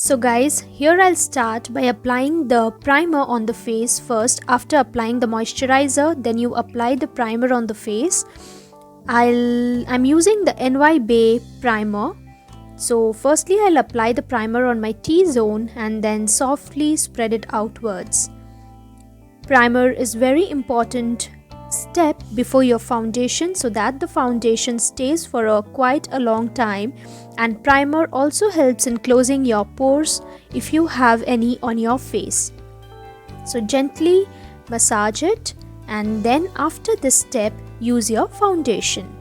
So guys, here I'll start by applying the primer on the face first. After applying the moisturizer, then you apply the primer on the face. I'm using the NY Bay primer. So firstly I'll apply the primer on my T-zone and then softly spread it outwards. Primer is very important step before your foundation so that the foundation stays for quite a long time, and primer also helps in closing your pores if you have any on your face. So gently massage it and then after this step use your foundation.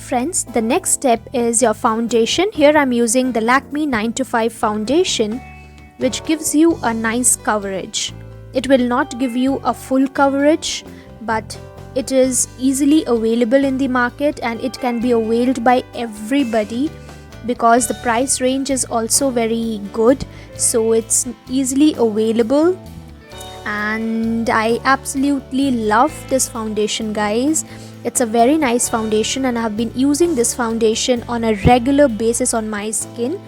Friends, the next step is your foundation. Here I'm using the Lakme 9 to 5 foundation, which gives you a nice coverage. It will not give you a full coverage, but it is easily available in the market and it can be availed by everybody because the price range is also very good, so it's easily available. And I absolutely love this foundation, guys. It's a very nice foundation and I have been using this foundation on a regular basis on my skin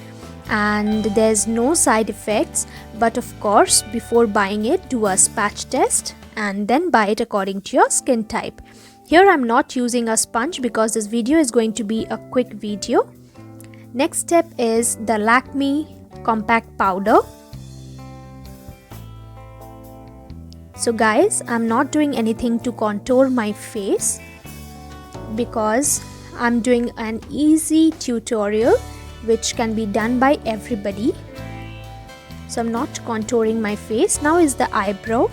and there's no side effects. But of course, before buying it, do a patch test and then buy it according to your skin type. Here I'm not using a sponge because this video is going to be a quick video. Next step is the Lakme compact powder. So guys, I'm not doing anything to contour my face because I'm doing an easy tutorial which can be done by everybody. So I'm not contouring my face. Now is the eyebrow.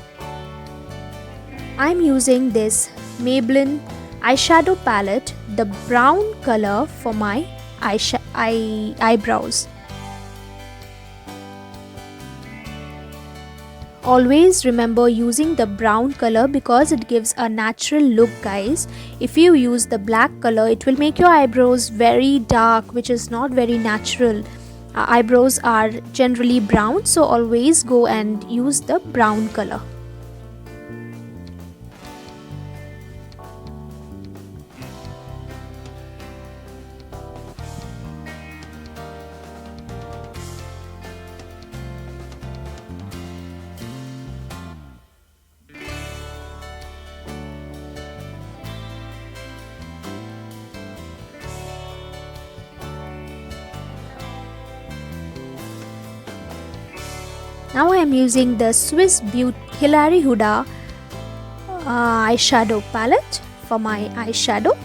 I'm using this Maybelline eyeshadow palette, the brown color, for my eyebrows. Always remember using the brown color because it gives a natural look, guys. If you use the black color, it will make your eyebrows very dark, which is not very natural. Eyebrows are generally brown, so always go and use the brown color. Now I am using the Swiss Beauty Hilary Huda eyeshadow palette for my eyeshadow.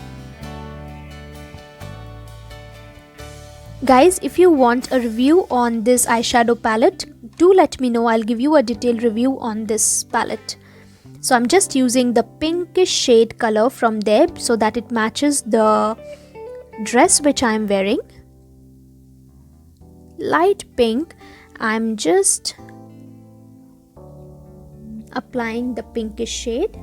Guys, if you want a review on this eyeshadow palette, do let me know. I'll give you a detailed review on this palette. So I'm just using the pinkish shade color from there so that it matches the dress which I'm wearing. Light pink. I'm just applying the pinkish shade.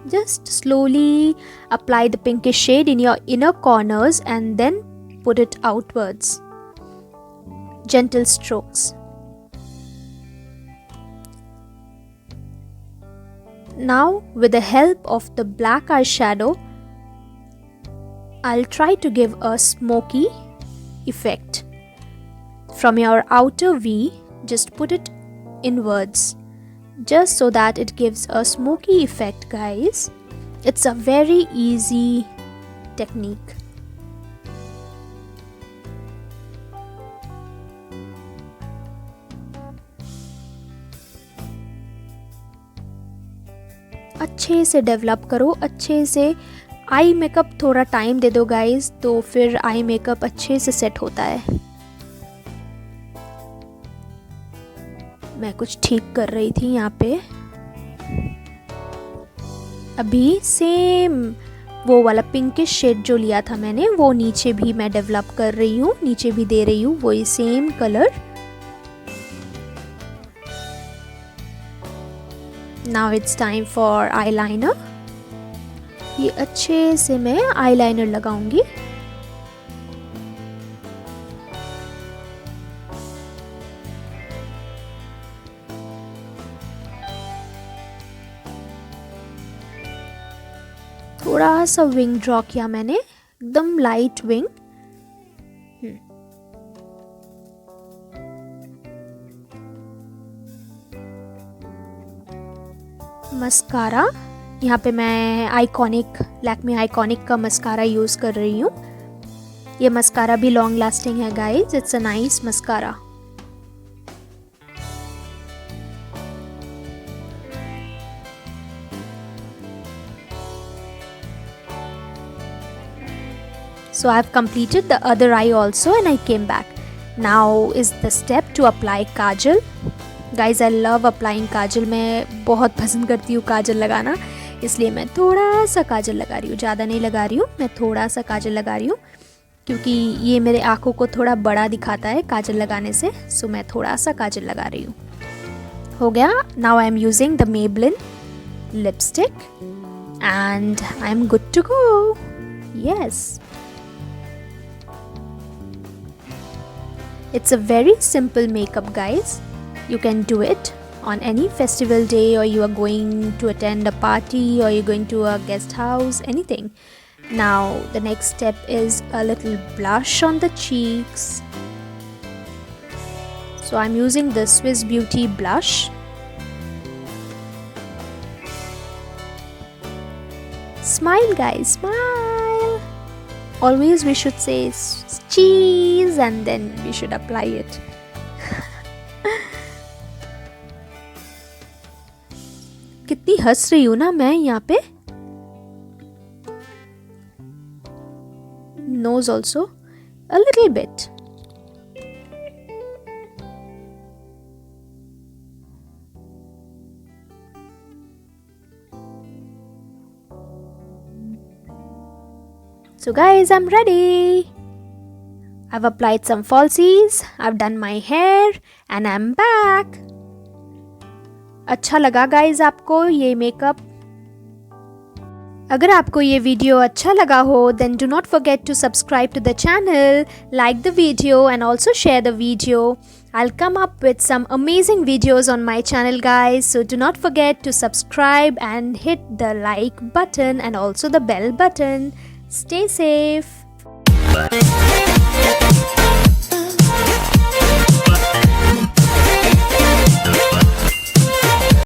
Just slowly apply the pinkish shade in your inner corners and then put it outwards. Gentle strokes. Now, with the help of the black eyeshadow, I'll try to give a smoky effect. From your outer V, just put it inwards, just so that it gives a smoky effect, guys. It's a very easy technique. अच्छे से develop करो, अच्छे से eye makeup थोड़ा time दे दो guys, तो फिर eye makeup अच्छे से सेट होता है। मैं कुछ ठीक कर रही थी यहाँ पे। अभी सेम वो वाला पिंकिश शेड जो लिया था मैंने, वो नीचे भी मैं डेवलप कर रही हूँ, नीचे भी दे रही हूँ वही same colour. Now it's time for eyeliner. ये अच्छे से मैं आईलाइनर लगाऊंगी। थोड़ा सा विंग ड्रॉ किया मैंने, एकदम लाइट विंग। मस्कारा, यहाँ पे मैं आइकॉनिक, लैक्मे आइकॉनिक का मस्कारा यूज़ कर रही हूँ। ये मस्कारा भी लॉन्ग लास्टिंग है guys, it's a nice mascara. So I've completed the other eye also and I came back. Now is the step to apply kajal. Guys, I love applying काजल। मैं बहुत पसंद करती हूँ काजल लगाना, इसलिए मैं थोड़ा सा काजल लगा रही हूँ, ज़्यादा नहीं लगा रही हूँ, मैं थोड़ा सा काजल लगा रही हूँ क्योंकि ये मेरे आँखों को थोड़ा बड़ा दिखाता है काजल लगाने से। सो मैं थोड़ा सा काजल लगा रही हूँ। हो गया। Now I am using the Maybelline lipstick and I am good to go. Yes, it's a very simple makeup guys. You can do it on any festival day, or you are going to attend a party, or you're going to a guest house, anything. Now the next step is a little blush on the cheeks. So I'm using the Swiss Beauty blush. Smile guys, smile. Always we should say cheese and then we should apply it. कितनी हंस रही हूँ ना मैं यहाँ पे। Nose also a little bit. So guys, I'm ready. I've applied some falsies, I've done my hair and I'm back. अच्छा लगा गाइज आपको ये मेकअप? अगर आपको ये वीडियो अच्छा लगा हो then do not forget to subscribe to the channel, like the video and also share the video. I'll come up with some amazing videos on my channel guys, so do not forget to subscribe and hit the like button and also the bell button. Stay safe.